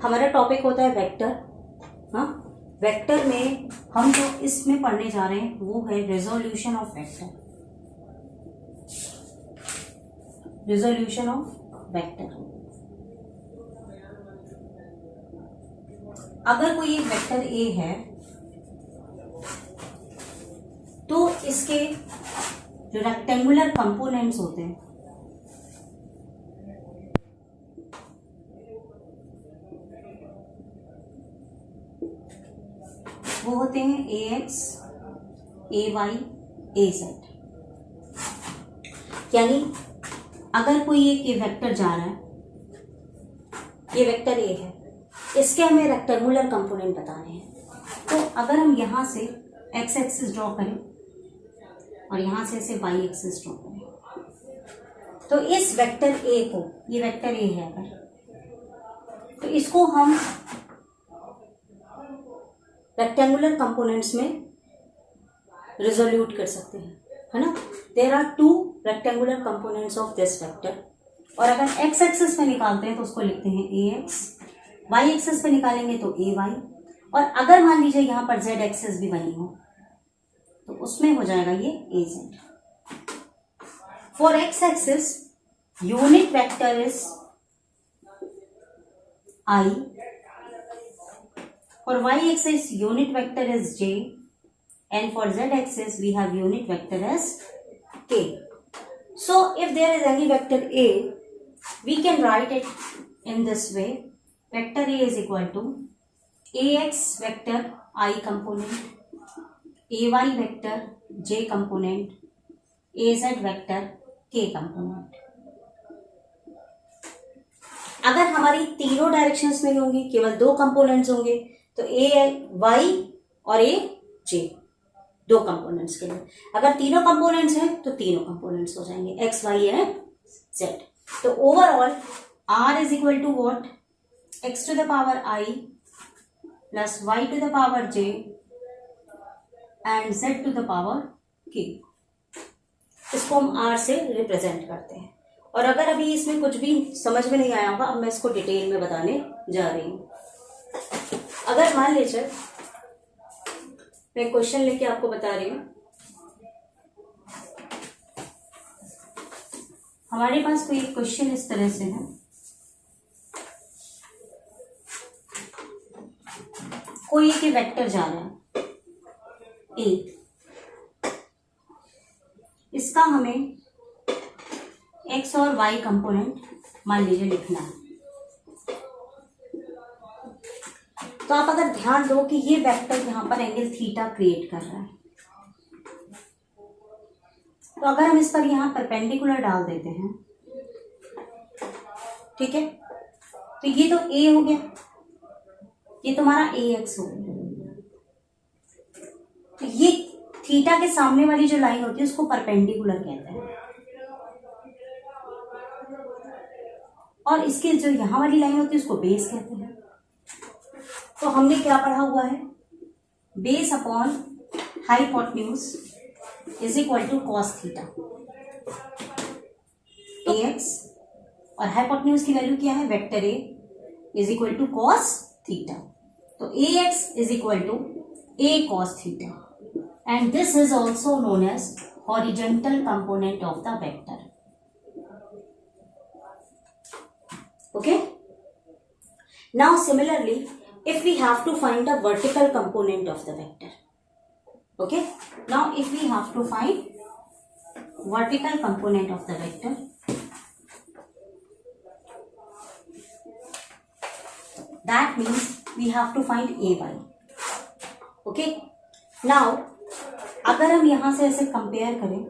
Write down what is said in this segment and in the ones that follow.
हमारा टॉपिक होता है वेक्टर। हाँ, वेक्टर में हम जो इसमें पढ़ने जा रहे हैं वो है resolution of vector. Resolution of vector. अगर कोई एक वेक्टर ए है तो इसके जो रेक्टेंगुलर कंपोनेंट्स होते हैं वो होते हैं ए एक्स, ए वाई, ए जेड। यानी अगर कोई एक ये वेक्टर जा रहा है, ये वेक्टर ए है, इसके हमें रेक्टेंगुलर कंपोनेंट बताने हैं। तो अगर हम यहां से एक्स एक्सिस ड्रॉ करें और यहां से इसे वाई एक्सिस ड्रॉ करें तो इस वेक्टर ए को, ये वेक्टर ए है अगर, तो इसको हम रेक्टेंगुलर कंपोनेंट्स में रिजोल्यूट कर सकते हैं, है ना। There are two rectangular components of this vector. और अगर एक्स एक्सिस पे निकालते हैं तो उसको लिखते हैं ए एक्स, वाई एक्सिस पे निकालेंगे तो ए वाई, और अगर मान लीजिए यहां पर जेड एक्सिस भी बनी हो तो उसमें हो जाएगा ये A Z. For X axis unit vector is I, for y-axis unit vector is j, and for z-axis we have unit vector as k. So if there is any vector a, we can write it in this way. Vector a is equal to ax vector I component, ay vector j component, az vector k component. अगर हमारी तीनों directions में होंगी, केवल दो components होंगे, तो ए Y और ए जे, दो कंपोनेंट्स के लिए। अगर तीनों कंपोनेंट्स हैं तो तीनों कंपोनेंट्स हो जाएंगे एक्स वाई एंड जेड। तो overall R is equal to what, X to the power I plus Y to the power J and Z to the power K. इसको हम आर से रिप्रेजेंट करते हैं। और अगर अभी इसमें कुछ भी समझ में नहीं आया होगा, अब मैं इसको डिटेल में बताने जा रही हूं। अगर मान लीजिए मैं क्वेश्चन लेके आपको बता रही हूं, हमारे पास कोई क्वेश्चन इस तरह से है, कोई एक वेक्टर जा रहा है ए, इसका हमें एक्स और वाई कंपोनेंट मान लीजिए लिखना है। तो आप अगर ध्यान दो कि ये वेक्टर यहां पर एंगल थीटा क्रिएट कर रहा है, तो अगर हम इस पर यहां परपेंडिकुलर डाल देते हैं, ठीक है, तो ये तो ए हो गया, ये तुम्हारा ए एक्स हो गया। तो ये थीटा के सामने वाली जो लाइन होती है उसको परपेंडिकुलर कहते हैं, और इसके जो यहां वाली लाइन होती है उसको बेस कहते हैं। तो हमने क्या पढ़ा हुआ है, base upon hypotenuse is equal to cos theta. A X और हाइपोटेन्यूज की वैल्यू क्या है, vector A is equal to cos theta. तो A X is equal to A cos theta and this is also known as horizontal component of the vector. Okay, now similarly if we have to find the vertical component of the vector, okay, now if we have to find vertical component of the vector, that means we have to find ay, okay. now अगर हम यहां से ऐसे compare करें,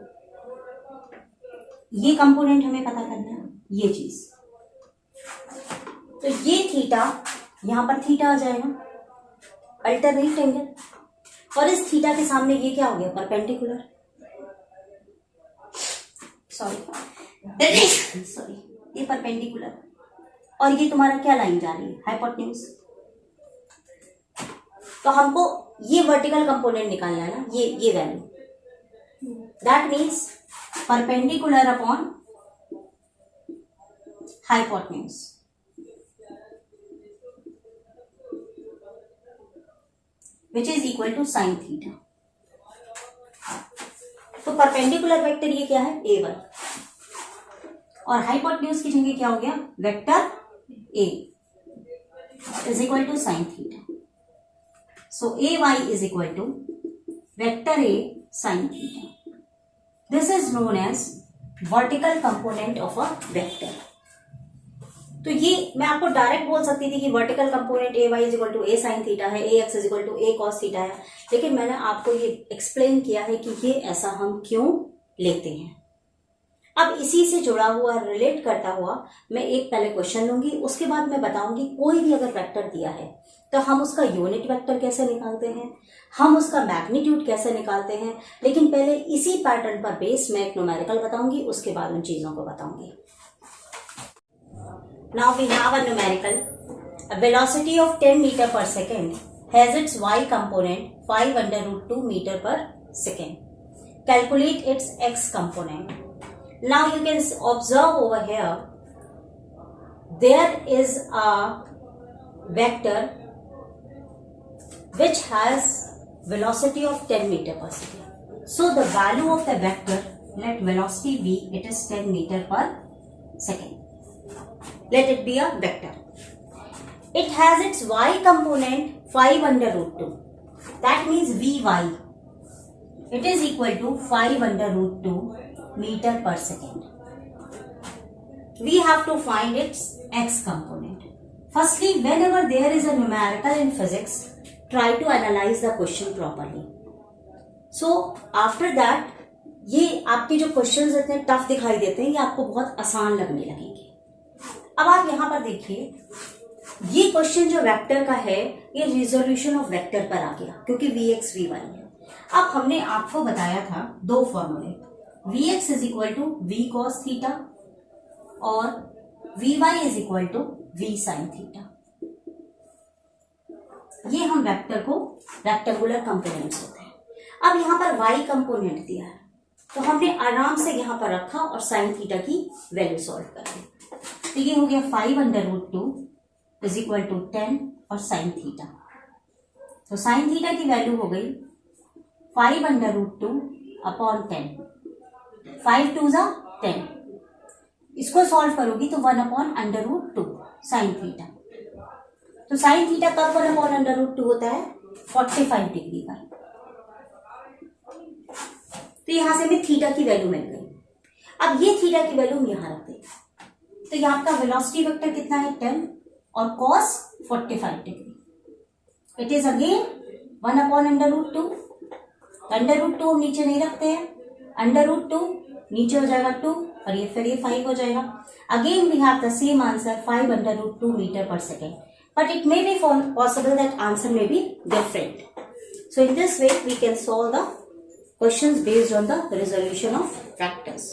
ये component हमें पता करना है, ये चीज, तो ये थीटा यहां पर थीटा आ जाएगा, अल्टरनेट एंगल, और इस थीटा के सामने ये क्या हो गया, परपेंडिकुलर, सॉरी ये परपेंडिकुलर, और ये तुम्हारा क्या लाइन जा रही है, हाइपोटेन्यूज। तो हमको ये वर्टिकल कंपोनेंट निकालना है ना, ये value, that means perpendicular upon hypotenuse. Which is equal to sine theta. तो परपेंडिकुलर वेक्टर ये क्या है, A1, और हाइपोटेन्यूज की जगह क्या हो गया, vector A is equal to sine theta. So AY is equal to vector A sine theta. This is known as vertical component of a vector. तो ये मैं आपको डायरेक्ट बोल सकती थी कि vertical component A Y is equal to A sine theta है, A X is equal to A cos theta है, लेकिन मैंने आपको ये एक्सप्लेन किया है कि ये ऐसा हम क्यों लेते हैं। अब इसी से जुड़ा हुआ, रिलेट करता हुआ मैं एक पहले क्वेश्चन लूंगी, उसके बाद मैं बताऊंगी कोई भी अगर वेक्टर दिया है तो हम उसका यूनिट वेक्टर कैसे निकालते हैं, हम उसका मैग्नीट्यूड कैसे निकालते हैं। लेकिन पहले इसी पैटर्न पर बेस मैं एक न्यूमेरिकल बताऊंगी, उसके बाद उन चीजों को बताऊंगी। Now we have a numerical. A velocity of 10 meter per second has its y component 5 under root 2 meter per second. Calculate its x component. Now you can observe over here, there is a vector which has velocity of 10 meter per second. So the value of the vector, let velocity be, it is 10 meter per second. Let it be a vector. It has its y component 5 under root 2. That means Vy. It is equal to 5 under root 2 meter per second. We have to find its x component. Firstly, whenever there is a numerical in physics, try to analyze the question properly. So after that, ये आपके जो questions इतने tough दिखाई देते हैं, ये आपको बहुत आसान लगने लगेंगे। अब आप यहां पर देखिए, ये क्वेश्चन जो वेक्टर का है, ये रिजोल्यूशन ऑफ वेक्टर पर आ गया क्योंकि Vx Vy है। अब हमने आपको बताया था दो फॉर्मूले, Vx is equal to V cos theta और Vy is equal to V sin theta. ये हम वेक्टर को रेक्टेंगुलर कंपोनेंट्स होते हैं। अब यहां पर y कंपोनेंट दिया है तो हमने आराम से यहां पर रखा और साइन थीटा की वैल्यू सॉल्व कर दी। तो ये हो गया 5 under root 2 is equal to 10 और साइन थीटा। तो साइन थीटा की वैल्यू हो गई 5 अंडर रूट 2 अपॉन 10, 5 2 जा 10। इसको सॉल्व करोगी तो 1 upon under root 2 sine theta. तो साइन थीटा कब 1 अपॉन अंडर रूट 2 होता है, 45 डिग्री पर। तो यहां से हमें थीटा की वैल्यू मिल गई। अब ये थीटा की वैल्यू हम यहां रख देंगे। तो यहाँ का वेलोसिटी वेक्टर कितना है, 10 और cos 45 degree. It is again 1 upon under root 2। Under root 2 हम नीचे नहीं रखते हैं, अंडर रूट 2 नीचे हो जाएगा 2 और ये फिर ये 5 हो जाएगा। Again we have the same answer 5 under root 2 metre per second, but it may be possible that answer may be different. So in this way we can solve the questions based on the resolution of vectors.